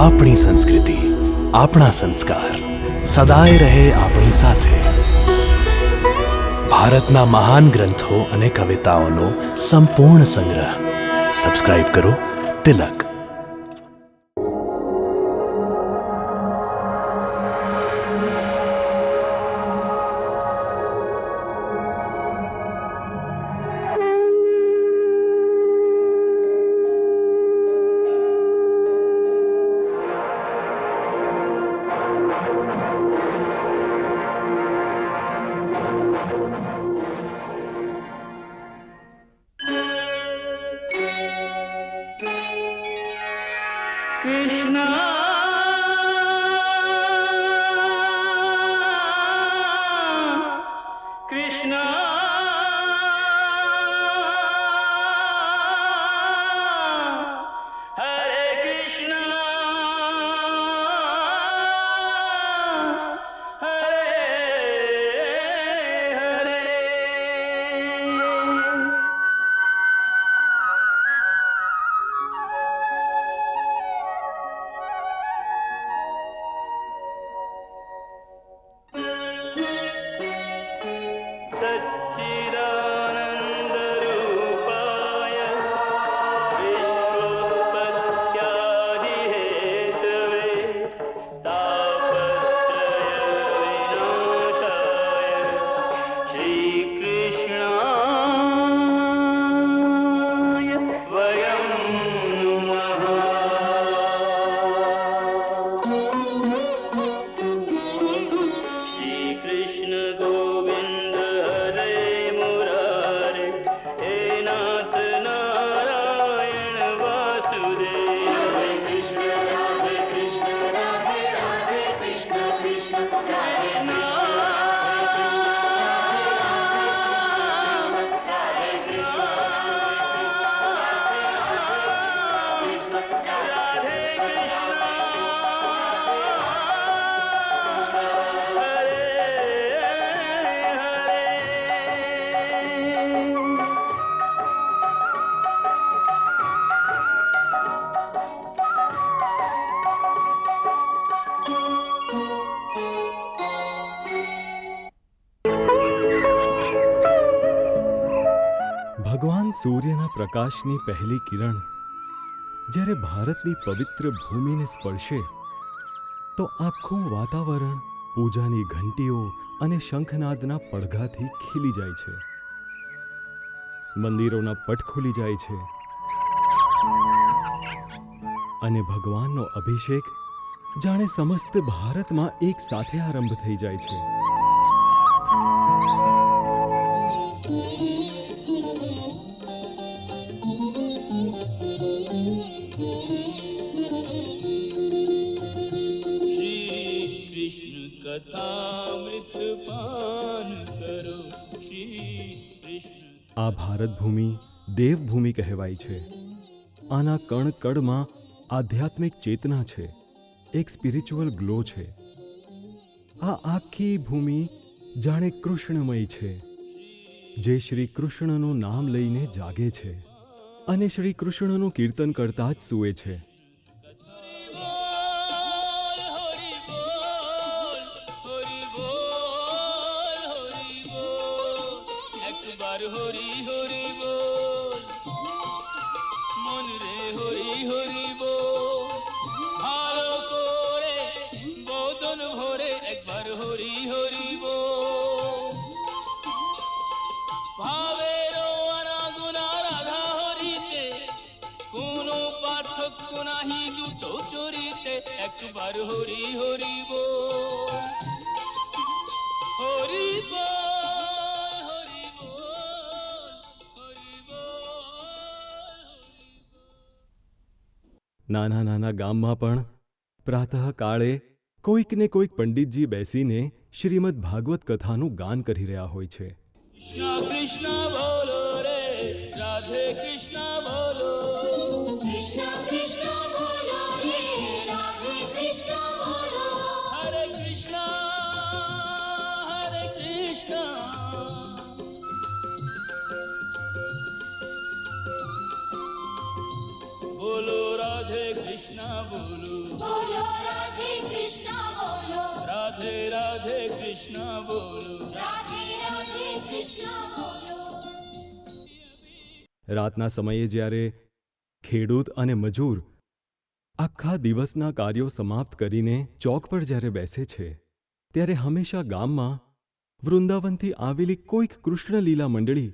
આપણી સંસ્કૃતિ, આપણા સંસ્કાર સદાય રહે આપણી સાથે. ભારતના મહાન ગ્રંથો અને કવિતાઓનો સંપૂર્ણ સંગ્રહ. સબસ્ક્રાઇબ કરો તિલક. ભગવાન સૂર્યના પ્રકાશની પહેલી કિરણ જ્યારે ભારતની પવિત્ર ભૂમિને સ્પર્શે તો આખું વાતાવરણ પૂજાની ઘંટીઓ અને શંખનાદના પડઘાથી ખીલી જાય છે. મંદિરોના પટ ખુલી જાય છે અને ભગવાનનો અભિષેક જાણે સમસ્ત ભારતમાં એક સાથે આરંભ થઈ જાય છે. આ ભારત ભૂમિ દેવભૂમિ કહેવાય છે. આના કણ કણમાં આધ્યાત્મિક ચેતના છે, એક સ્પિરિચ્યુઅલ ગ્લો છે. આ આખી ભૂમિ જાણે કૃષ્ણમય છે, જે શ્રી કૃષ્ણનું નામ લઈને જાગે છે અને શ્રી કૃષ્ણનું કીર્તન કરતા જ સૂવે છે. નાના નાના ગામમાં પણ પ્રાતઃકાળે કોઈક ને કોઈક પંડિતજી બેસીને શ્રીમદ ભાગવત કથાનું ગાન કરી રહ્યા હોય છે. કૃષ્ણ કૃષ્ણ બોલો રે, રાધે કૃષ્ણ બોલો, કૃષ્ણ કૃષ્ણ બોલો રે, રાધે કૃષ્ણ બોલો, હરે કૃષ્ણ હરે કૃષ્ણ, બોલો રાધે કૃષ્ણ બોલો. कृष्ण बोलो, राधे राधे कृष्ण बोलो, राधे राधे कृष्ण बोलो। રાતના સમયે જ્યારે ખેડૂત અને મજૂર આખા દિવસના કાર્યો સમાપ્ત કરીને ચોક પર જ્યારે બેસે છે ત્યારે હંમેશા ગામમાં વૃંદાવનથી આવેલી કોઈક કૃષ્ણલીલા મંડળી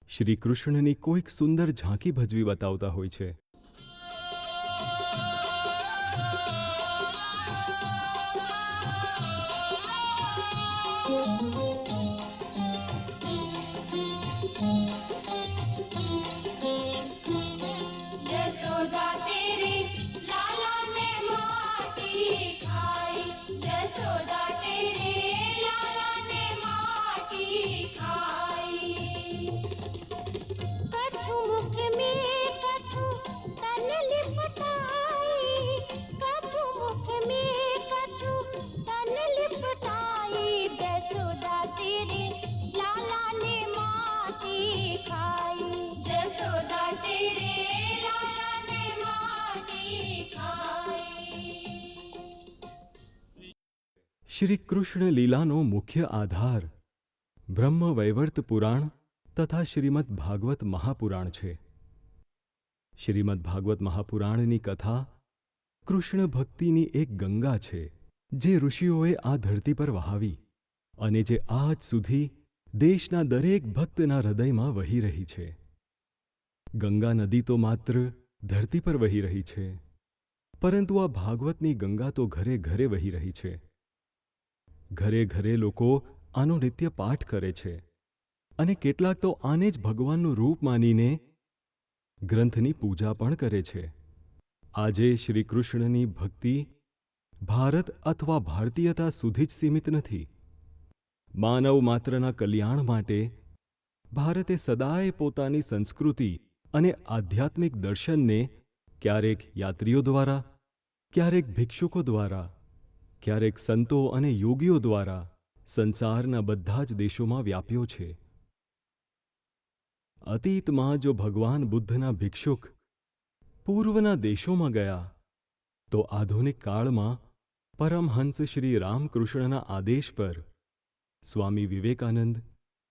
શ્રી કૃષ્ણની કોઈક સુંદર ઝાંકી ભજવી બતાવતા હોય છે. जसोदा तेरे लाला ने माटी खाई, जसोदा तेरे लाला ने माटी खाई। कछु मुख में कछु तन लिपटाई, कछु मुख में कछु तन लिपटाई, जसोदा तेरे लाला ने माटी खाई, जसोदा तेरे लाला ने माटी खाई। શ્રી કૃષ્ણ લીલાનો મુખ્ય આધાર બ્રહ્મ વૈવર્ત પુરાણ તથા શ્રીમદ ભાગવત મહાપુરાણ છે. શ્રીમદ ભાગવત મહાપુરાણની કથા કૃષ્ણ ભક્તિની એક ગંગા છે જે ઋષિઓએ આ ધરતી પર વહાવી અને જે આજ સુધી દેશના દરેક ભક્તના હૃદયમાં વહી રહી છે. ગંગા નદી તો માત્ર ધરતી પર વહી રહી છે, પરંતુ આ ભાગવતની ગંગા તો ઘરે ઘરે વહી રહી છે. ઘરે ઘરે લોકો આનો નિત્ય પાઠ કરે છે અને કેટલાક તો આને જ ભગવાનનું રૂપ માનીને ગ્રંથની પૂજા પણ કરે છે. આજે શ્રી કૃષ્ણની ભક્તિ ભારત અથવા ભારતીયતા સુધી જ સીમિત નથી. માનવ માત્રના કલ્યાણ માટે ભારતે સદાય પોતાની સંસ્કૃતિ અને આધ્યાત્મિક દર્શનને ક્યારેક યાત્રીઓ દ્વારા, ક્યારેક ભિક્ષુકો દ્વારા, ક્યારેક સંતો અને યોગીઓ દ્વારા સંસારના બધા જ દેશોમાં વ્યાપ્યો છે. અતીતમાં જો ભગવાન બુદ્ધના ભિક્ષુક પૂર્વના દેશોમાં ગયા તો આધુનિક કાળમાં પરમહંસ શ્રી રામકૃષ્ણના આદેશ પર સ્વામી વિવેકાનંદ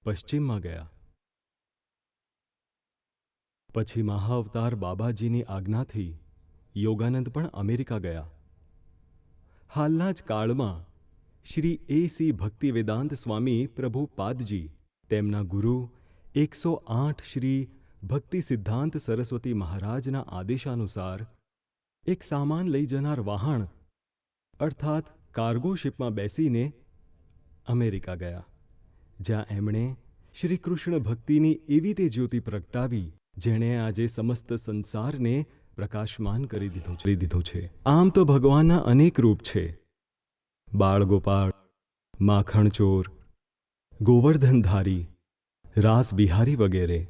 પશ્ચિમમાં ગયા. પછી મહાઅવતાર બાબાજીની આજ્ઞાથી યોગાનંદ પણ અમેરિકા ગયા. હાલના જ કાળમાં શ્રી A.C. ભક્તિવેદાંત સ્વામી પ્રભુપાદજી તેમના ગુરુ 108 શ્રી ભક્તિ સિદ્ધાંત સરસ્વતી મહારાજના આદેશાનુસાર એક સામાન લઈ જનાર વહાણ અર્થાત કાર્ગો શિપમાં બેસીને અમેરિકા ગયા, જ્યાં એમણે શ્રી કૃષ્ણ ભક્તિની એવી તે જ્યોતિ પ્રગટાવી જેણે આજે સમસ્ત સંસારને પ્રકાશમાન કરી દીધું છે. આમ તો ભગવાનના અનેક રૂપ છે: બાળગોપાળ, માખણચોર, ગોવર્ધનધારી, રાસ બિહારી વગેરે.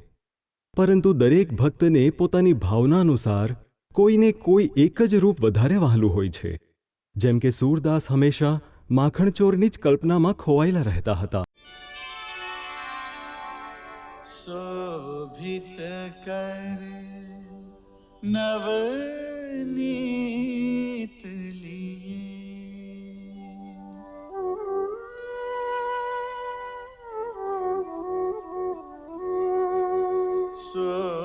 પરંતુ દરેક ભક્તને પોતાની ભાવનાનુસાર કોઈને કોઈ એક જ રૂપ વધારે વહાલું હોય છે. જેમ કે સૂરદાસ હંમેશા માખણચોરની જ કલ્પનામાં ખોવાયેલા રહેતા હતા. शोभित कर नवनीत लिए,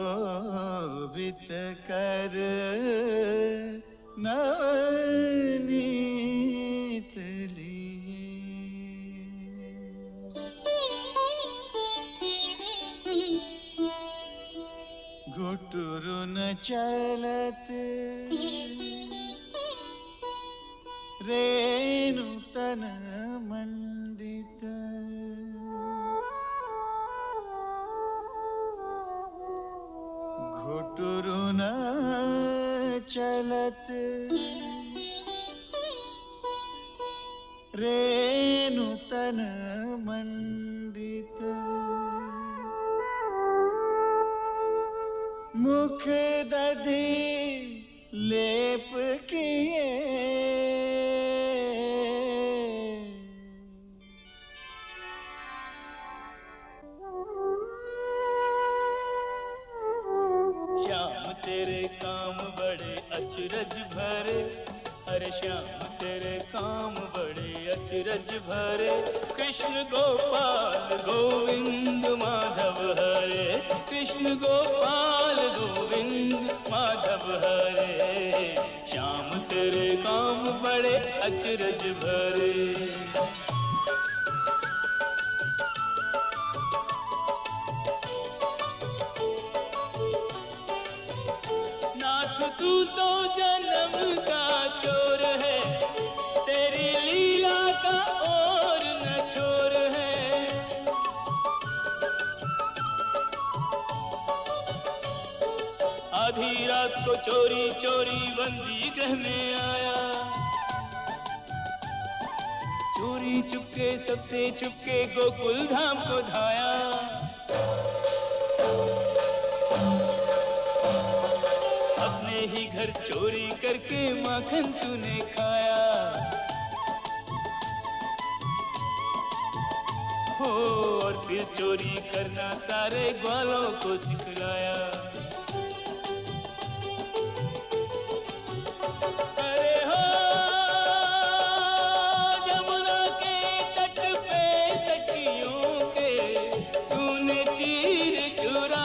शोभित कर नवनीत लिए, घुटुरु न चलत रेणु तन मंडित, घुटुरु न चलत रेणु तन मंडित, मुख दधि लेप किए, श्याम तेरे काम बड़े अचरज भरे, अरे श्याम तेरे काम बड़े अचरज भरे, कृष्ण गोपाल गोविंद माधव हरे, कृष्ण गोपाल गोविंद माधव हरे, श्याम तेरे काम बड़े अचरज भरे। तू तो जन्म का चोर है, तेरी लीला का और न छोर है। आधी रात को चोरी चोरी बंदी गृह में आया, चोरी चुपके सबसे छुपके गोकुल धाम को धाया। ही घर चोरी करके माखन तूने खाया, हो और फिर चोरी करना सारे ग्वालों को सिखलाया। अरे हो जमुना के तट पे सखियों के तूने चीर चुरा,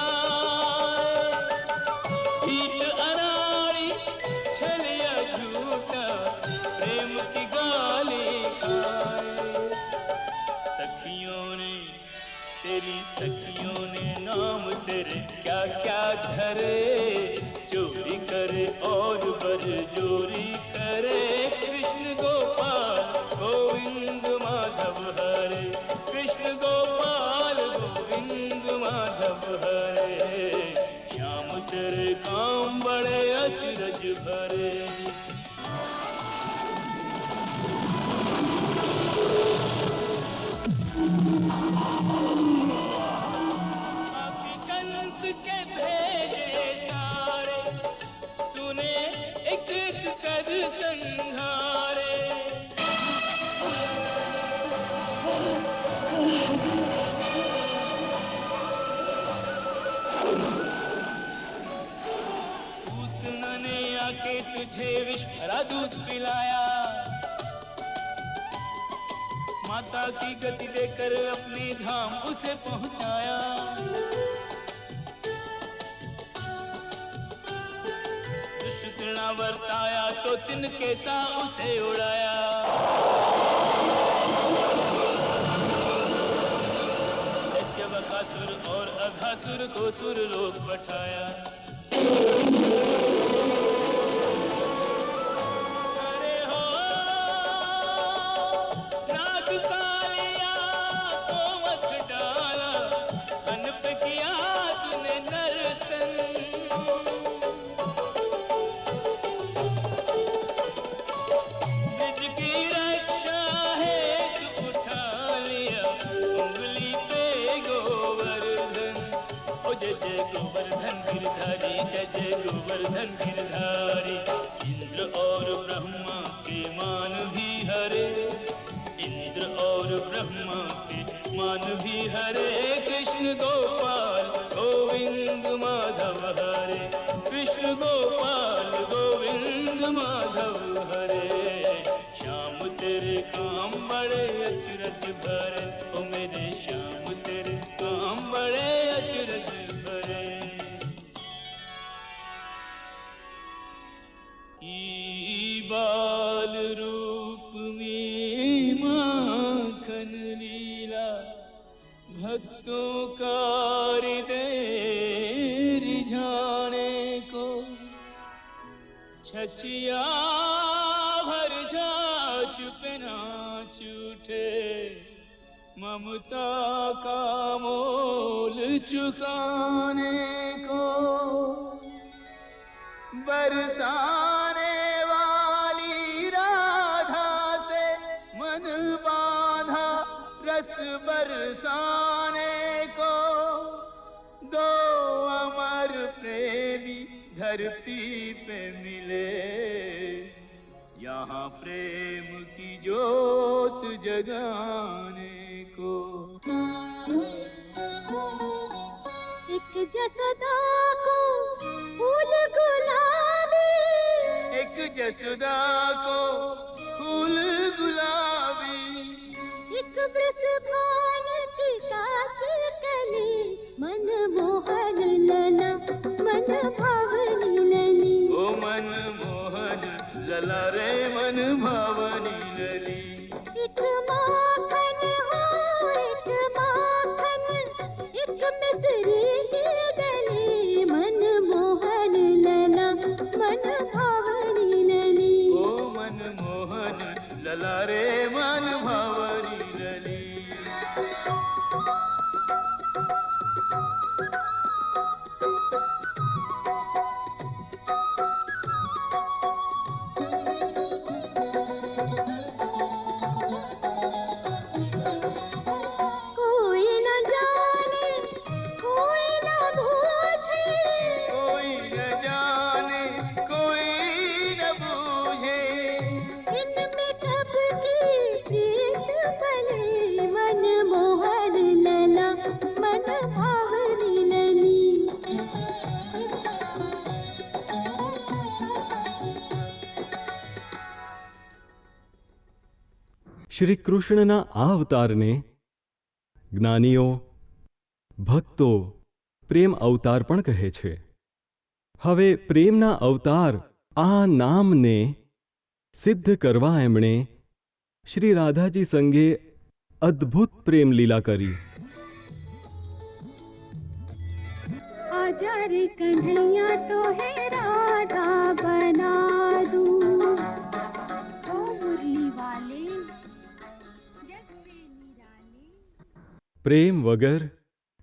सखियों ने नाम तेरे क्या क्या धरे, चोरी करे और बरजोरी करे, कृष्ण गोपाल गोविंद माधव हरे, कृष्ण गोपाल गोविंद माधव हरे, श्याम तेरे काम बड़े अचरज भरे। के भेजे सारे तूने एक एक कर संहारे, पूतना ने आके तुझे विष भरा दूध पिलाया, माता की गति देकर अपने धाम उसे पहुंचाया। वर्ताया तो तिनके सा उसे उड़ाया, दैत्यवकासुर और अघासुर को सुरलोक पठाया। अरे हो नाग कालिया को मत डाला, अन पे किया तूने नर्तन, जय जय गोवर्धन गिरधारी, जय जय गोवर्धन गिरधारी। इंद्र और ब्रह्मा के मान भी हरे, इंद्र और ब्रह्मा के मान भी हरे, कृष्ण गोपाल गोविंद माधव हरे, कृष्ण गोपाल गोविंद माधव हरे, श्याम तेरे काम बड़े अचरज भरे, ओ मेरे श्याम तेरे काम बड़े अचरज भरे। ई बाल रूप में माखन लीला, भक्तों का हृदय रिझाने को, छछिया भर जाश पे नाच उठे, ममता का मोल चुकाने को, बरसाने वाली राधा से मन बांधा, रस बरसाने को, दो अमर प्रेमी धरती पे मिले, यहाँ प्रेम की ज्योत जगाने को। एक जसोदा को फूल गुलाबी, एक जसुदा को फूल गुलाबी एक वृषभान की कांच कली मन मोहन लला मन भावनी लली ओ मन मोहन लला रे मन भावनी लली एक माखन हो एक माखन एक मिसरी की डली मन मोहन लला मन भावनी लली ओ मन मोहन लला रे मन भावनी लली कोई न जाने कोई न बूझे कोई न जाने कोई न बूझे इनमें कब की प्रीत पले मन मोहन लला मन भावनी लली શ્રી કૃષ્ણના આ અવતારને જ્ઞાનીઓ ભક્તો પ્રેમ અવતાર પણ કહે છે. હવે પ્રેમના અવતાર આ નામને સિદ્ધ કરવા એમણે શ્રી રાધાજી સંગે અદ્ભુત પ્રેમ લીલા કરી. आजा रे कन्हैया तो है राधा बना दूं ओ मुरली वाले जग से निराले પ્રેમ વગર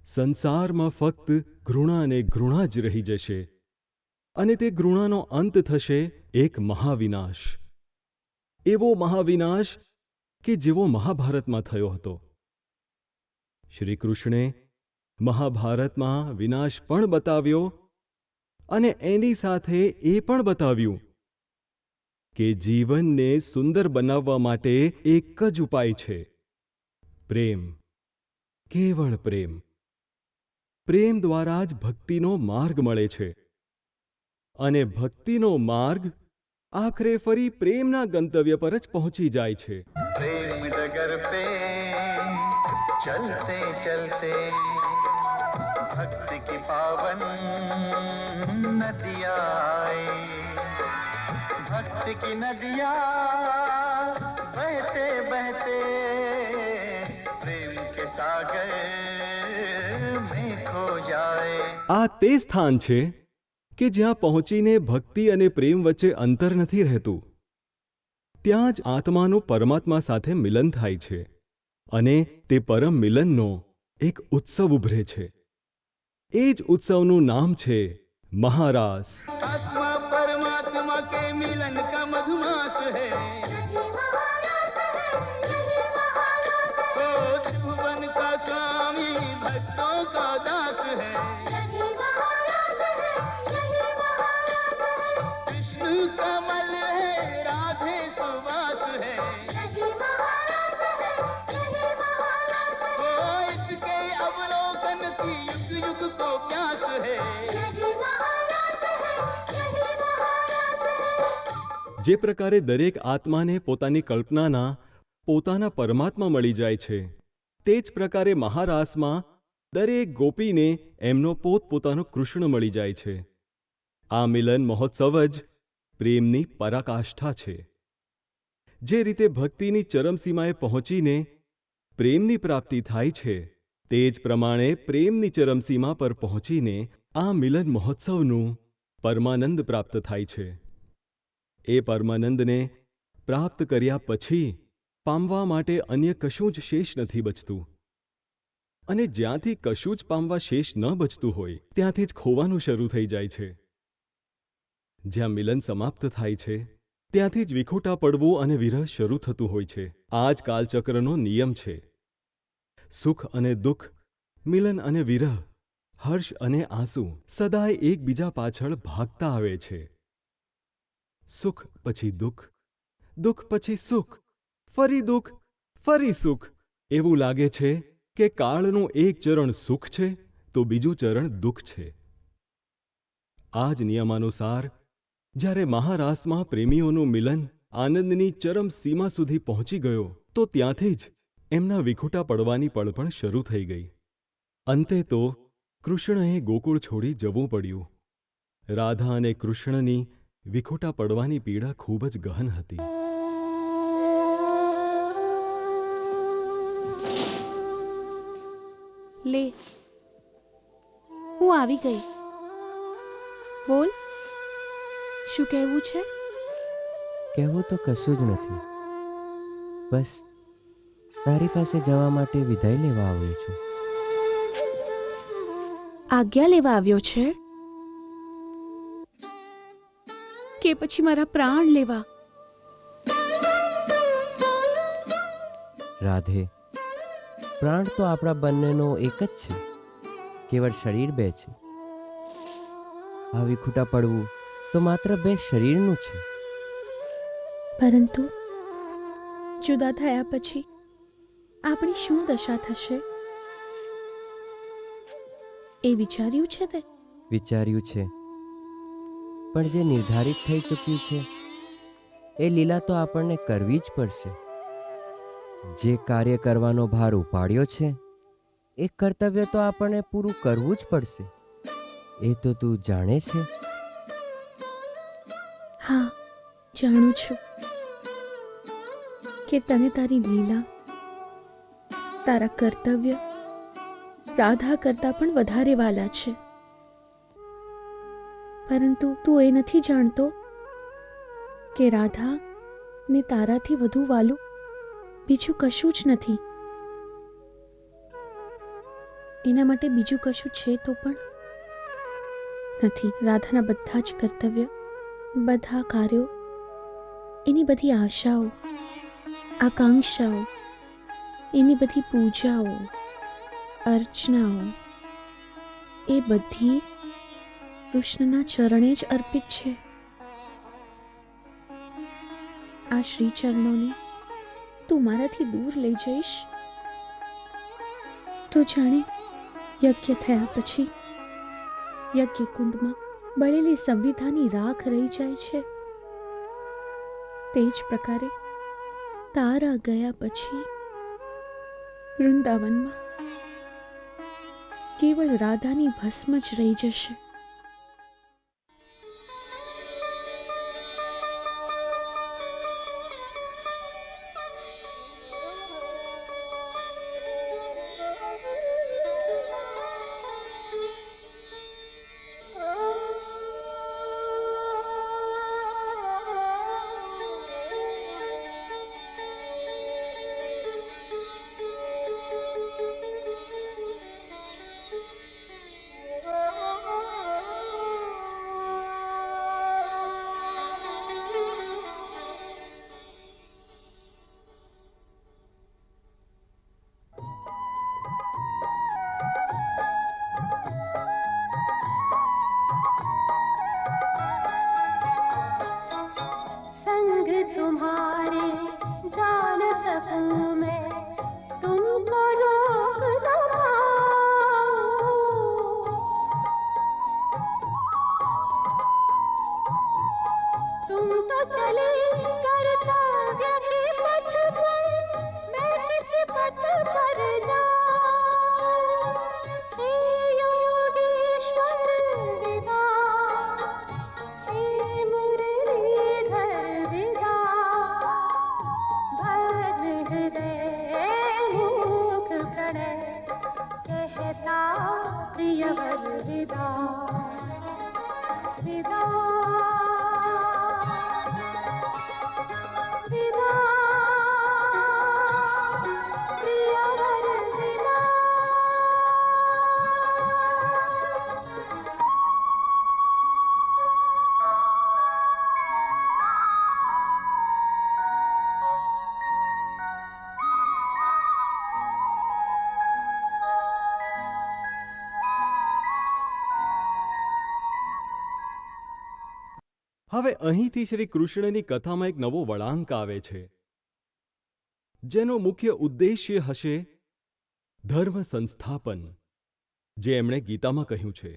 સંસારમાં ફક્ત ઘૃણા અને ઘૃણા જ રહી જશે અને તે ઘૃણાનો અંત થશે એક મહાવિનાશ, એવો મહાવિનાશ કે જેવો મહાભારતમાં થયો હતો. શ્રી કૃષ્ણે મહાભારતમાં વિનાશ પણ બતાવ્યો અને એની સાથે એ પણ બતાવ્યું કે જીવનને સુંદર બનાવવા માટે એક જ ઉપાય છે, પ્રેમ, કેવળ પ્રેમ. પ્રેમ દ્વારા જ ભક્તિનો માર્ગ મળે છે અને ભક્તિનો માર્ગ આખરે ફરી પ્રેમના ગંતવ્ય પર જ પહોંચી જાય છે. प्रेम डगर पे चलते चलते भक्ति की पावन नदियाँ आए भक्ति की नदियाँ बहते बहते प्रेम के सागर में खो जाए. આ તે સ્થાન છે કે જ્યાં પહોંચીને ભક્તિ અને પ્રેમ વચ્ચે અંતર નથી રહેતું. ત્યાં જ આત્માનું પરમાત્મા સાથે મિલન થાય છે અને તે પરમ મિલનનો એક ઉત્સવ ઉભરે છે. એ જ ઉત્સવનું નામ છે મહારાસ. आत्मा परमात्मा के मिलन का मधुमास है ओ त्रिभुवन का स्वामी भक्तों का दास है कृष्ण कमल है राधे सुवास है ओ इसके अवलोकन की युग युग को प्यास है જે પ્રકારે દરેક આત્માને પોતાની કલ્પનાના પોતાના પરમાત્મા મળી જાય છે, તે જ પ્રકારે મહારાસમાં દરેક ગોપીને એમનો પોતપોતાનો કૃષ્ણ મળી જાય છે. આ મિલન મહોત્સવ જ પ્રેમની પરાકાષ્ઠા છે. જે રીતે ભક્તિની ચરમસીમાએ પહોંચીને પ્રેમની પ્રાપ્તિ થાય છે, તે જ પ્રમાણે પ્રેમની ચરમસીમા પર પહોંચીને આ મિલન મહોત્સવનું પરમાનંદ પ્રાપ્ત થાય છે. એ પરમાનંદને પ્રાપ્ત કર્યા પછી પામવા માટે અન્ય કશું જ શેષ નથી બચતું અને જ્યાંથી કશું જ પામવા શેષ ન બચતું હોય ત્યાંથી જ ખોવાનું શરૂ થઈ જાય છે. જ્યાં મિલન સમાપ્ત થાય છે ત્યાંથી જ વિખોટા પડવું અને વિરહ શરૂ થતું હોય છે. આ જ કાલચક્રનો નિયમ છે. સુખ અને દુઃખ, મિલન અને વિરહ, હર્ષ અને આંસુ સદાય એકબીજા પાછળ ભાગતા આવે છે. સુખ પછી દુઃખ, દુઃખ પછી સુખ, ફરી દુઃખ, ફરી સુખ. એવું લાગે છે કે કાળનું એક ચરણ સુખ છે તો બીજું ચરણ દુઃખ છે. આ જ નિયમાનુસાર જ્યારે મહારાસમાં પ્રેમીઓનું મિલન આનંદની ચરમ સીમા સુધી પહોંચી ગયો તો ત્યાંથી જ એમના વિખૂટા પડવાની પળ પણ શરૂ થઈ ગઈ. અંતે તો કૃષ્ણએ ગોકુળ છોડી જવું પડ્યું. રાધા અને કૃષ્ણની વિખૂટા પડવાની પીડા ખૂબ જ ગહન હતી. લે, હું આવી ગઈ. બોલ, શું કહેવું છે? કહેવું તો કશું જ નથી. બસ તારી પાસે જવા માટે વિદાય લેવા આવ્યો છું. આજ્ઞા લેવા આવ્યો છે કે પછી મારા પ્રાણ લેવા? રાધે, પ્રાણ તો આપણા બંનેનો એક જ છે, કેવળ શરીર બે છે. આ વિખૂટા પડવું તો માત્ર બે શરીરનું છે. પરંતુ જુદા થયા પછી આપણી શું દશા થશે એ વિચાર્યું છે તે? વિચાર્યું છે, પણ જે નિર્ધારિત થઈ ચૂક્યું છે એ લીલા તો આપણને કરવી જ પડશે. જે કાર્ય કરવાનો ભાર ઉપાડ્યો છે એ કર્તવ્ય તો આપણને પૂરું કરવું જ પડશે. એ તો તું જાણે છે. હા, જાણું છું કે તને તારી લીલા, તારા કર્તવ્ય રાધા કરતાં પણ વધારે વાલા છે. પરંતુ તું એ નથી જાણતો કે રાધા ને તારાથી વધુ વાલું બીજું કશું જ નથી. એના માટે બીજું કશું છે તો પણ નથી. રાધાના બધા જ કર્તવ્ય, બધા કાર્યો, એની બધી આશાઓ, આકાંક્ષાઓ, એની બધી પૂજાઓ, અર્ચનાઓ એ બધી કૃષ્ણના ચરણે જ અર્પિત છે. આ શ્રી ચરણોને તું મારાથી દૂર લઈ જઈશ તો જાણે યજ્ઞ થયા પછી યજ્ઞ કુંડમાં બળેલી સંવિધાની રાખ રહી જાય છે, તે જ પ્રકારે તારા ગયા પછી વૃંદાવનમાં કેવળ રાધાની ભસ્મ જ રહી જશે. संग तुम्हारे जान सकूं मैं, तुमको रोक न पाऊं। तुम तो चले कर्तव्य के पथ पर, मैं किस पथ पर जाऊं। हे योगेश्वर विदा, हे मुरलीधर विदा, भद्र हृदय मूक प्रणय कहता प्रियवर विदा, विदा, विदा, प्रियवर विदा. હવે અહીંથી શ્રી કૃષ્ણની કથામાં એક નવો વળાંક આવે છે, જેનો મુખ્ય ઉદ્દેશ્ય હશે ધર્મ સંસ્થાપન, જે એમણે ગીતામાં કહ્યું છે.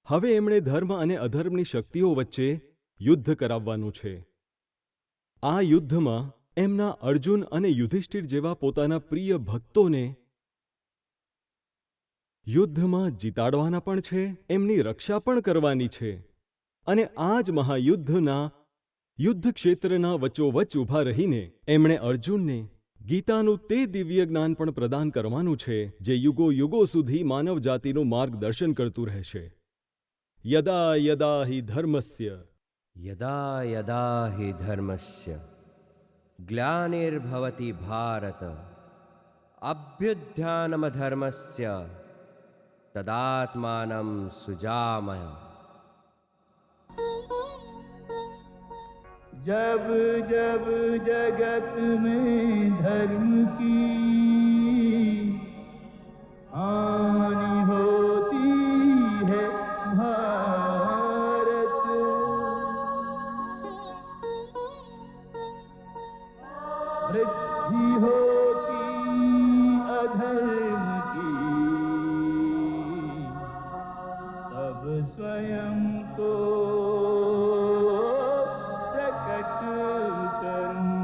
હવે એમણે ધર્મ અને અધર્મની શક્તિઓ વચ્ચે યુદ્ધ કરાવવાનું છે. આ યુદ્ધમાં એમના અર્જુન અને યુધિષ્ઠિર જેવા પોતાના પ્રિય ભક્તોને યુદ્ધમાં જીતાડવાના પણ છે, એમની રક્ષા પણ કરવાની છે. અને આ જ મહાયુદ્ધના યુદ્ધ ક્ષેત્રના વચ્ચોવચ્ચ ઊભા રહીને એમણે અર્જુનને ગીતાનું તે દિવ્ય જ્ઞાન પણ પ્રદાન કરવાનું છે જે યુગો યુગો સુધી માનવ જાતિનું માર્ગદર્શન કરતું રહેશે. યદા યદા હિ ધર્મસ્ય યદા યદા હિ ધર્મસ્ય ગ્લાનિર્ભવતિ ભારત અભ્યુત્થાનમધર્મસ્ય તદાત્માનં સુજામય. जब जब जगत में धर्म की हानि होती है भारत, वृद्धि होती अधर्म की, तब स्वयं को प्रकट करूं.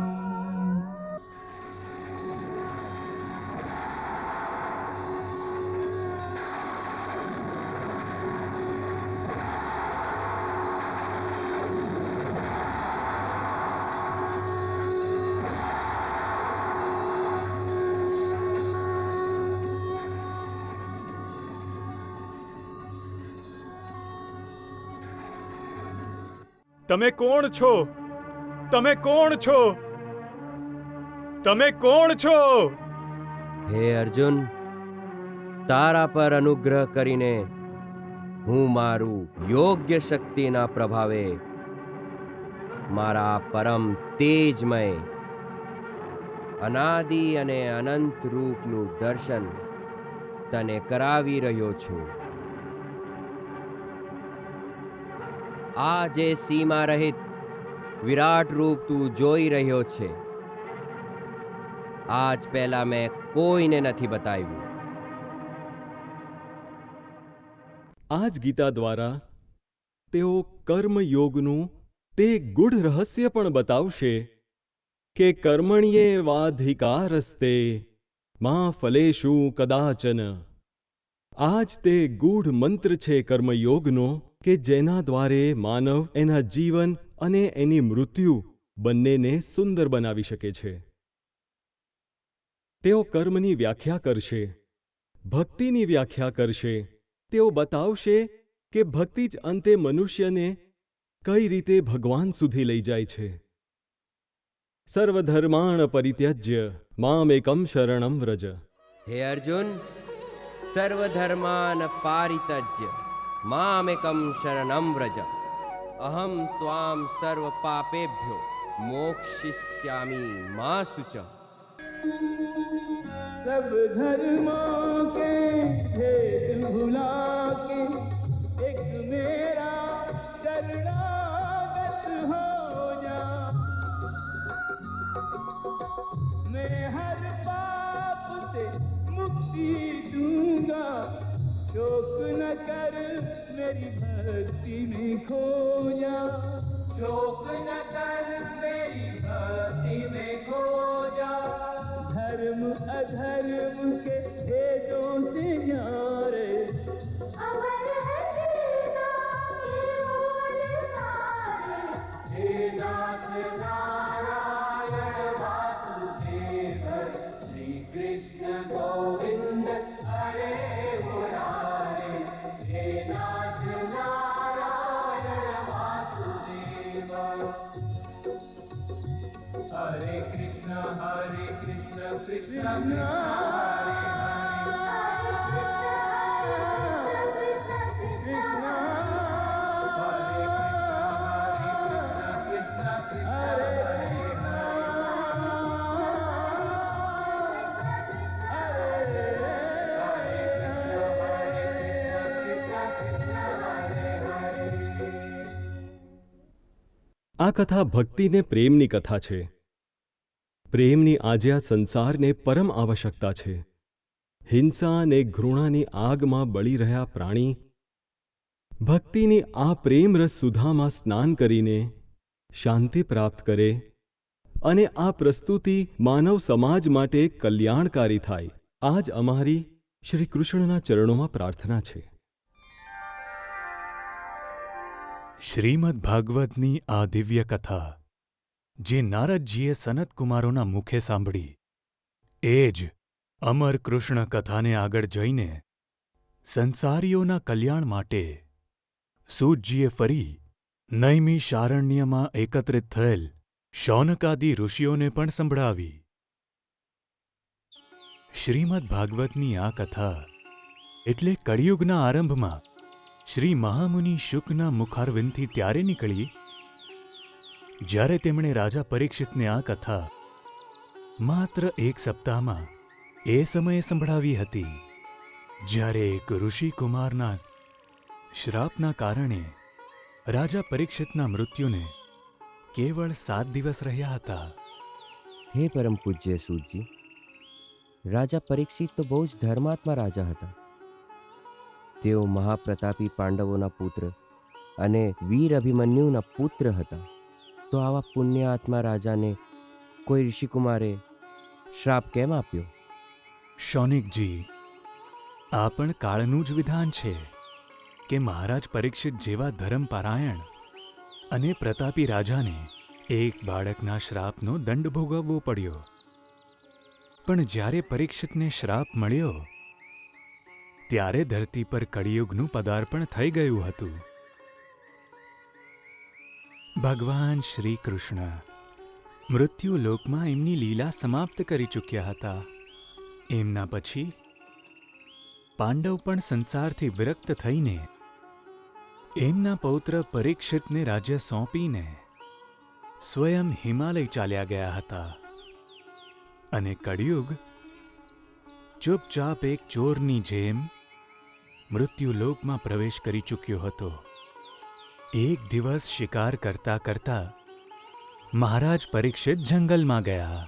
તમે કોણ છો? તમે કોણ છો? તમે કોણ છો? હે અર્જુન, તારા પર અનુગ્રહ કરીને હું મારું યોગ્ય શક્તિના પ્રભાવે મારા પરમ તેજમય અનાદિ અને અનંત રૂપનું દર્શન તને કરાવી રહ્યો છું. આ જે સીમા રહિત વિરાટ રૂપ તું જોઈ રહ્યો છે, આજ પહેલા મેં કોઈને નથી બતાવ્યું. આ જ ગીતા દ્વારા તેઓ કર્મયોગનું તે ગૂઢ રહસ્ય પણ બતાવશે કે કર્મણ્યેવાધિકારસ્તે મા ફલેષુ કદાચન. આ જ તે ગૂઢ મંત્ર છે કર્મયોગનો કે જેના દ્વારે માનવ એના જીવન અને એની મૃત્યુ બંનેને સુંદર બનાવી શકે છે. તેઓ કર્મની વ્યાખ્યા કરશે, ભક્તિની વ્યાખ્યા કરશે. તેઓ બતાવશે કે ભક્તિ જ અંતે મનુષ્યને કઈ રીતે ભગવાન સુધી લઈ જાય છે. સર્વધર્માણ પરિત્યજ્ય મામેકમ શરણમ વ્રજ. હે અર્જુન, સર્વધર્માન પારિત્યજ્ય મામેકમ શરણમ વ્રજ. અહમ ત્વામ સર્વ પાપેભ્યો મોક્ષિષ્યામિ મા શુચ. सब धर्मों के भेद भुला के एक मेरा शरणागत हो जा. मैं हर पाप से मुक्ति दूंगा, शोक न कर मेरी भक्ति में खो जा. शोक न कर मेरी भक्ति में खो जा. धर्म अधर्म के भेदों से न्यारे अमर है तेरा ये बोल सारे. हे नाथ नारायण वासुदेव, श्री कृष्ण गोविंद हरे मुरारे. हे नाथ नारायण वासुदेव. हरे कृष्ण कृष्ण हरे આ કથા ભક્તિને પ્રેમની કથા છે. પ્રેમની આજે આ સંસારને પરમ આવશ્યકતા છે. હિંસા અને ઘૃણાની આગમાં બળી રહ્યા પ્રાણી ભક્તિની આ પ્રેમરસ સુધામાં સ્નાન કરીને શાંતિ પ્રાપ્ત કરે અને આ પ્રસ્તુતિ માનવ સમાજ માટે કલ્યાણકારી થાય, આ જ અમારી શ્રી કૃષ્ણના ચરણોમાં પ્રાર્થના છે. શ્રીમદ ભાગવતની આ દિવ્ય કથા જે નારદજીએ સનત કુમારોના મુખે સાંભળી, એ જ અમર કૃષ્ણ કથાને આગળ જઈને સંસારીઓના કલ્યાણ માટે સૂતજીએ ફરી નૈમિષારણ્યમાં એકત્રિત થયેલ શૌનકાદિ ઋષિઓને પણ સંભળાવી. શ્રીમદ ભાગવતની આ કથા એટલે કળિયુગના આરંભમાં શ્રી મહામુનિ શુકના મુખારવિંદથી ત્યારે નીકળી જ્યારે તેમણે રાજા પરીક્ષિતને આ કથા માત્ર 1 સપ્તાહમાં એ સમયે સંભળાવી હતી જ્યારે એક ઋષિકુમારના શ્રાપના કારણે રાજા પરીક્ષિતના મૃત્યુને કેવળ 7 દિવસ રહ્યા હતા. હે પરમ પૂજ્ય સૂતજી, રાજા પરીક્ષિત તો બહુ જ ધર્માત્મા રાજા હતા. તેઓ મહાપ્રતાપી પાંડવોના પુત્ર અને વીર અભિમન્યુના પુત્ર હતા. તો આવા પુણ્યાત્મા રાજાને કોઈ ઋષિકુમારે શ્રાપ કેમ આપ્યો? શૌનિકજી, આ પણ કાળનું જ વિધાન છે કે મહારાજ પરીક્ષિત જેવા ધર્મપરાયણ અને પ્રતાપી રાજાને એક બાળકના શ્રાપનો દંડ ભોગવવો પડ્યો. પણ જ્યારે પરીક્ષિતને શ્રાપ મળ્યો ત્યારે ધરતી પર કળિયુગનું પદાર્પણ થઈ ગયું હતું. ભગવાન શ્રી કૃષ્ણ મૃત્યુલોકમાં એમની લીલા સમાપ્ત કરી ચૂક્યા હતા. એમના પછી પાંડવ પણ સંસારથી વિરક્ત થઈને એમના પૌત્ર પરીક્ષિતને રાજ્ય સોંપીને સ્વયં હિમાલય ચાલ્યા ગયા હતા. અને કળિયુગ ચૂપચાપ એક ચોરની જેમ મૃત્યુલોકમાં પ્રવેશ કરી ચૂક્યો હતો. એક દિવસ શિકાર કરતા કરતા મહારાજ પરીક્ષિત જંગલમાં ગયા.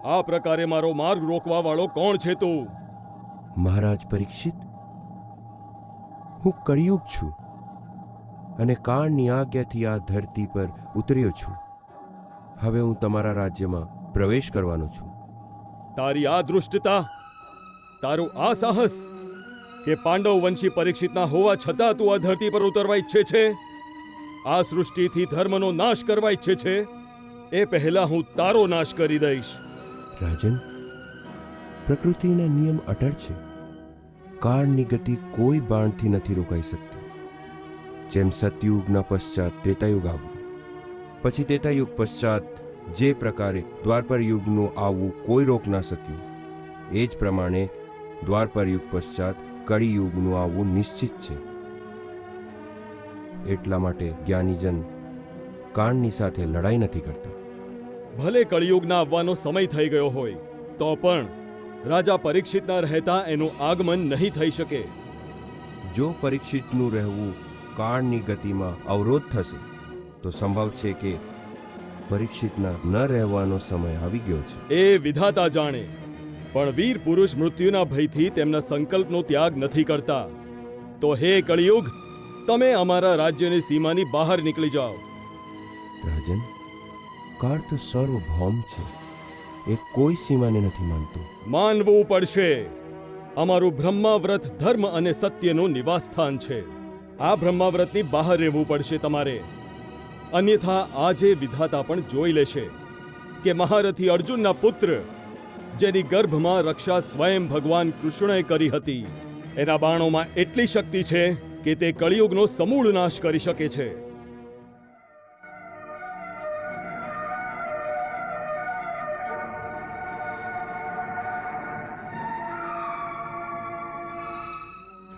આ પ્રકારે મારો માર્ગ રોકવા વાળો કોણ છે તું? મહારાજ પરીક્ષિત, હું કળિયુગ છું અને કાળની આજ્ઞાથી આ ધરતી પર ઉતર્યો છું. હવે હું તમારા રાજ્યમાં પ્રવેશ કરવાનો છું. તારી આ દૃષ્ટતા, તારું આ સાહસ કે પાંડવ વંશી પરીક્ષિતના હોવા છતાં તું આ ધરતી પર ઉતરવા ઈચ્છે છે, આ સૃષ્ટિથી ધર્મનો નાશ કરવા ઈચ્છે છે, એ પહેલા હું તારો નાશ કરી દઈશ. રાજન, પ્રકૃતિના નિયમ અટળ છે. કાળની ગતિ કોઈ બાણથી નથી રોકાઈ શકતી. જેમ સતયુગના પશ્ચાત ત્રેતાયુગ આવ્યું, પછી ત્રેતાયુગ પશ્ચાત જે પ્રકારે દ્વાપર યુગનું આવવું કોઈ રોક ના શક્યું, એ જ પ્રમાણે દ્વાપર યુગ પશ્ચાત કળિયુગનું આવવું નિશ્ચિત છે. એટલા માટે જ્ઞાનીજન કાળની સાથે લડાઈ નથી કરતા. ભલે કળિયુગના આવવાનો સમય થઈ ગયો હોય તો પણ રાજા પરીક્ષિતના રહેતા એનું આગમન નહીં થઈ શકે. જો પરીક્ષિતનું રહેવું કાળની ગતિમાં અવરોધ થશે તો સંભવ છે કે પરીક્ષિતના ન રહેવાનો સમય આવી ગયો છે. એ વિધાતા જાણે, પણ વીર પુરુષ મૃત્યુના ભયથી તેમના સંકલ્પનો ત્યાગ નથી કરતા. તો હે કળિયુગ, તમે અમારા રાજ્યની સીમાની બહાર નીકળી જાઓ. રાજન, કાળ તો સર્વભૌમ છે. એ કોઈ સીમાને નથી માનતું. માનવું પડશે. અમારું બ્રહ્માવ્રત ધર્મ અને સત્યનું નિવાસસ્થાન છે. આ બ્રહ્માવ્રતની બહાર રહેવું પડશે તમારે. અન્યથા આજે વિધાતા પણ જોઈ લેશે કે મહારથી અર્જુનના પુત્ર, જેની ગર્ભમાં રક્ષા સ્વયં ભગવાન કૃષ્ણએ કરી હતી, એના બાણોમાં એટલી શક્તિ છે કે તે કળિયુગનો સમૂળ નાશ કરી શકે છે.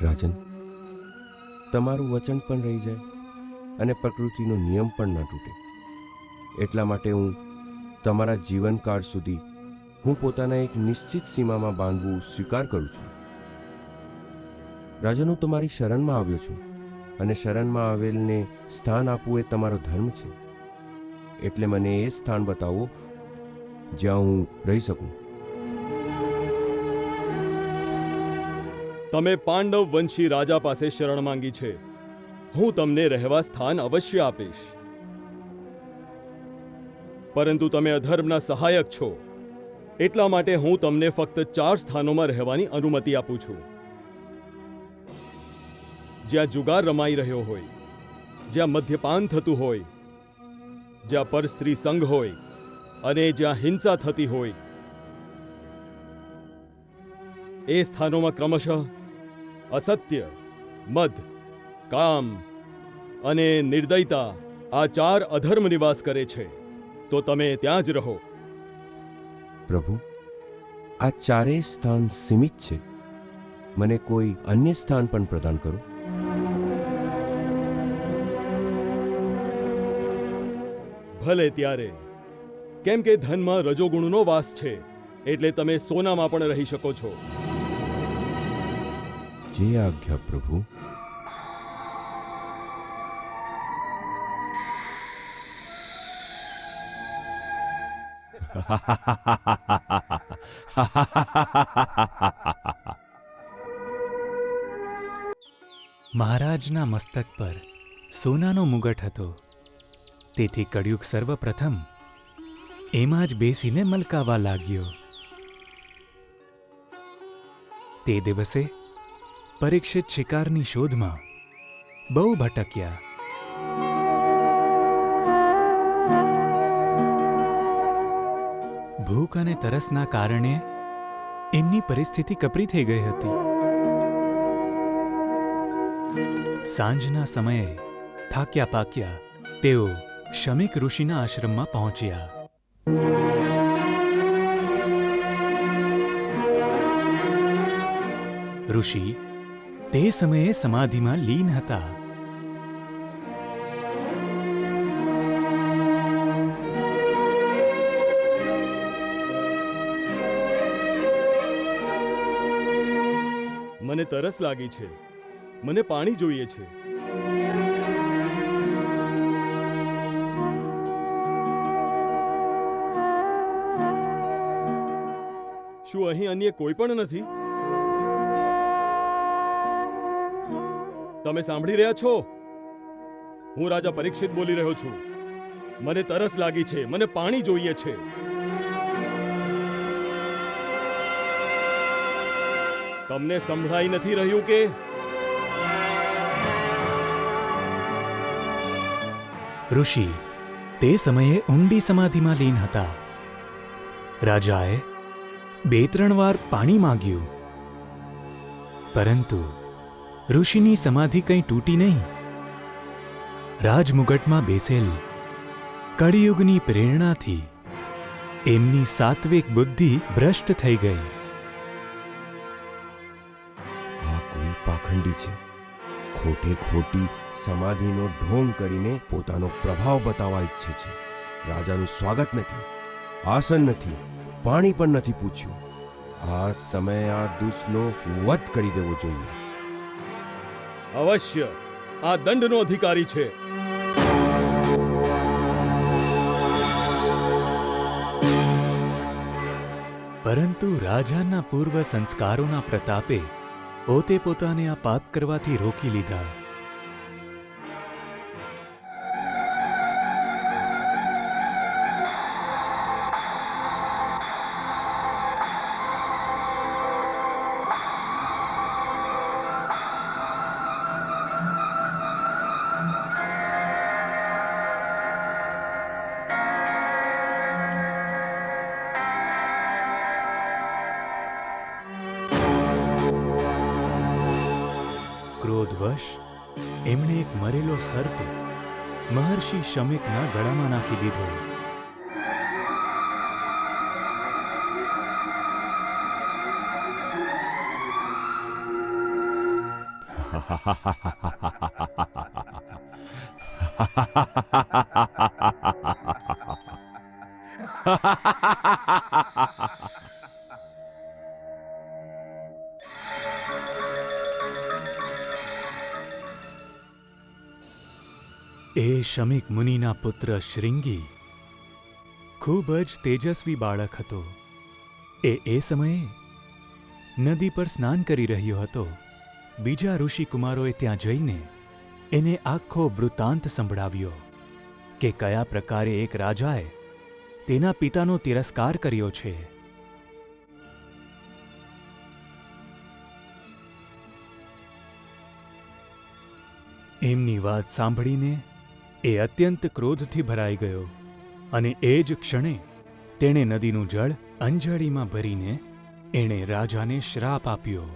રાજન, તમારું વચન પણ રહી જાય અને પ્રકૃતિનો નિયમ પણ ન તૂટે, એટલા માટે હું તમારા જીવનકાળ સુધી હું પોતાના એક નિશ્ચિત સીમામાં બાંધવું સ્વીકાર કરું છું. રાજન, હું તમારી શરણમાં આવ્યો છું અને શરણમાં આવેલને સ્થાન આપવું એ તમારો ધર્મ છે. એટલે મને એ સ્થાન બતાવો જ્યાં હું રહી શકું. તમે પાંડવ વંશી રાજા પાસે શરણ માંગી છે. હું તમને રહેવા સ્થાન અવશ્ય આપીશ, પરંતુ તમે અધર્મના સહાયક છો, એટલા માટે હું તમને ફક્ત 4 સ્થાનોમાં રહેવાની અનુમતિ આપું છું. જ્યાં જુગાર રમાઈ રહ્યો હોય, જ્યાં મદ્યપાન થતું હોય, જ્યાં પરસ્ત્રી સંઘ હોય અને જ્યાં હિંસા થતી હોય, એ સ્થાનોમાં ક્રમશઃ અસત્ય, મદ, કામ અને નિર્દયતા આ 4 અધર્મ નિવાસ કરે છે. તો તમે ત્યાં જ રહો. પ્રભુ, આ 4 સ્થાન સીમિત છે. મને કોઈ અન્ય સ્થાન પણ પ્રદાન કરો. ભલે ત્યારે, કેમ કે ધનમાં રજોગુણનો વાસ છે, એટલે તમે સોનામાં પણ રહી શકો છો. જે આજ્ઞા પ્રભુ. મહારાજના મસ્તક પર સોનાનો મુગટ હતો, તેથી કળિયુગ સર્વપ્રથમ એમાં જ બેસીને મલકાવા લાગ્યો. તે દિવસે પરીક્ષિત શિકારની શોધમાં બહુ ભટક્યા. ભૂખ અને તરસના કારણે એમની પરિસ્થિતિ કપરી થઈ ગઈ હતી. સાંજના સમયે થાક્યા પાક્યા તેઓ શમીક ઋષિના આશ્રમમાં પહોંચ્યા. ઋષિ તે સમયે સમાધિમાં લીન હતા. મને તરસ લાગી છે. મને પાણી જોઈએ છે. શું અહીં અન્ય કોઈ પણ નથી? તમે સાંભળી રહ્યા છો? હું રાજા પરીક્ષિત બોલી રહ્યો છું. મને તરસ લાગી છે. મને પાણી જોઈએ છે. તમને સંભળાઈ નથી રહ્યું કે? ઋષિ તે સમયે ઊંડી સમાધિમાં લીન હતા. રાજાએ 2-3 વાર પાણી માંગ્યું, પરંતુ ઋષિની સમાધિ કંઈ તૂટી નહીં. રાજમુગટમાં બેસેલ કળિયુગની પ્રેરણાથી એમની સાત્વિક બુદ્ધિ ભ્રષ્ટ થઈ ગઈ. આ કોઈ પાખંડી છે. ખોટે ખોટી સમાધિનો ઢોંગ કરીને પોતાનો પ્રભાવ બતાવવા ઈચ્છે છે. રાજાનું સ્વાગત નથી, આસન નથી, પાણી પણ નથી પૂછ્યું. આ જ સમયે આ દુષ્ટનો વધ કરી દેવો જોઈએ. અવશ્ય આ દંડનો અધિકારી છે. પરંતુ રાજાના પૂર્વ સંસ્કારોના પ્રતાપે પોતે પોતાને આ પાપ કરવાથી રોકી લીધા. ક્રોધવશ એમણે એક મરેલો સર્પ મહર્ષિ શમીકના ગળામાં નાખી દીધો. એ શમિક મુનિના પુત્ર શૃંગી ખૂબ જ તેજસ્વી બાળક હતો. એ સમયે નદી પર સ્નાન કરી રહ્યો હતો. બીજા ઋષિકુમારોએ ત્યાં જઈને એને આખો વૃત્તાંત સંભળાવ્યો કે કયા પ્રકારે એક રાજાએ તેના પિતાનો તિરસ્કાર કર્યો છે. એમની વાત સાંભળીને એ અત્યંત ક્રોધથી ભરાઈ ગયો અને એ જ ક્ષણે તેણે નદીનું જળ અંજળીમાં ભરીને એણે રાજાને શ્રાપ આપ્યો.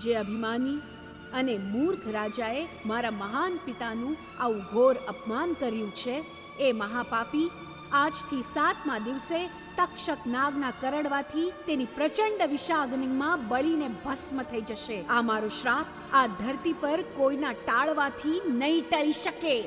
જે અભિમાની અને મૂર્ખ રાજાએ મારા મહાન પિતાનું આવું ઘોર અપમાન કર્યું છે, એ મહાપાપી આજથી 7મા દિવસે તક્ષક નાગના કરડવાથી તેની પ્રચંડ વિષાગ્નિમાં બળીને ભસ્મ થઈ જશે. આ મારો શ્રાપ આ ધરતી પર કોઈના ટાળવાથી નહીં ટળી શકે.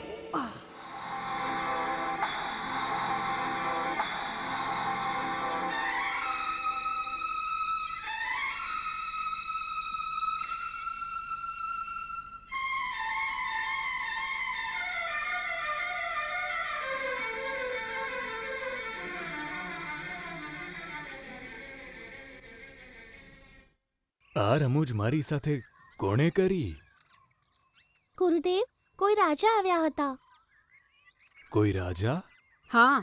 આ રમૂજ મારી સાથે કોણે કરી? ગુરુદેવ, કોઈ રાજા આવ્યા હતા. કોઈ રાજા? હા,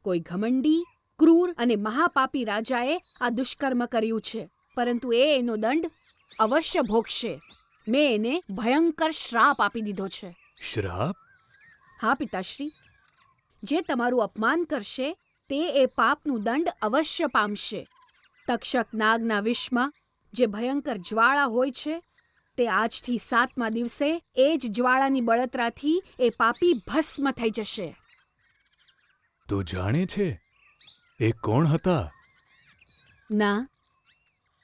કોઈ ઘમંડી, ક્રૂર અને મહાપાપી રાજાએ આ દુષ્કર્મ કર્યું છે, પરંતુ એ એનો દંડ અવશ્ય ભોગશે. મેં એને ભયંકર શ્રાપ આપી દીધો છે. શ્રાપ? હા પિતાશ્રી, જે તમારું અપમાન કરશે તે એ પાપનું દંડ અવશ્ય પામશે. તક્ષક નાગના વિષમાં જે ભયંકર જ્વાળા હોય છે, તે આજથી 7મા દિવસે એ જ જ્વાળાની બળતરાથી એ પાપી ભસ્મ થઈ જશે. તું જાણે છે એ કોણ હતા? ના.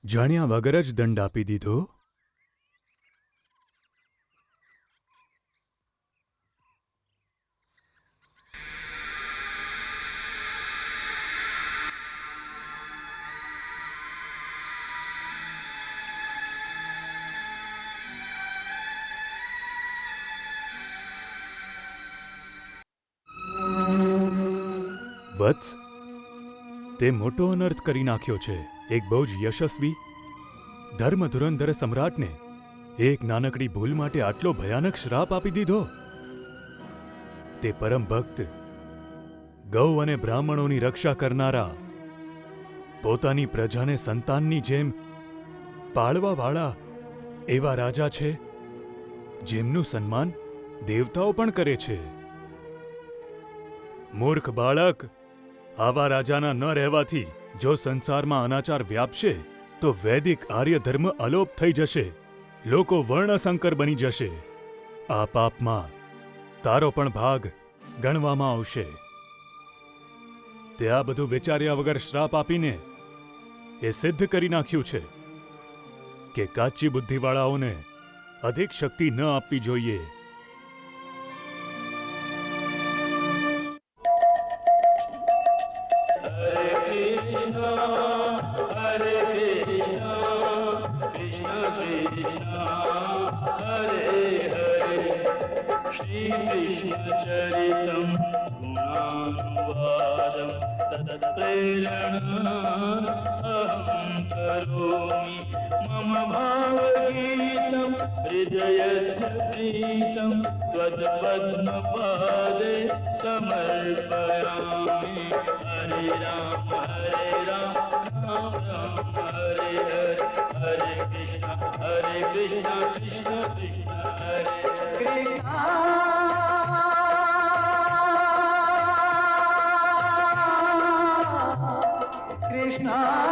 જાણ્યા વગર જ દંડ આપી દીધો? વત્સ, તે મોટો અનર્થ કરી નાખ્યો છે. એક બહુ જ યશસ્વી ધર્મધુરંધર સમ્રાટને એક નાનકડી ભૂલ માટે આટલો ભયાનક શ્રાપ આપી દીધો. તે પરમ ભક્ત, ગૌ અને બ્રાહ્મણોની રક્ષા કરનારા, પોતાની પ્રજાને સંતાનની જેમ પાળવાવાળા એવા રાજા છે, જેમનું સન્માન દેવતાઓ પણ કરે છે. મૂર્ખ બાળક, આવા રાજાના ન રહેવાથી જો સંસારમાં અનાચાર વ્યાપશે તો વૈદિક આર્ય ધર્મ અલોપ થઈ જશે. લોકો વર્ણસંકર બની જશે. આ પાપમાં તારો પણ ભાગ ગણવામાં આવશે. તે આ બધું વિચાર્યા વગર શ્રાપ આપીને એ સિદ્ધ કરી નાખ્યું છે કે કાચી બુદ્ધિવાળાઓને અધિક શક્તિ ન આપવી જોઈએ. श्रीकृष्णचरितं गुणानुवादं तत्प्रेरणा अहं करोमि मम भावगीतं हृदयस्य प्रीतं त्वत्पद्मपादे समर्पयामि. हरे राम राम राम हरे हरे, हरे कृष्ण कृष्ण कृष्ण हरे कृष्ण. कृष्णा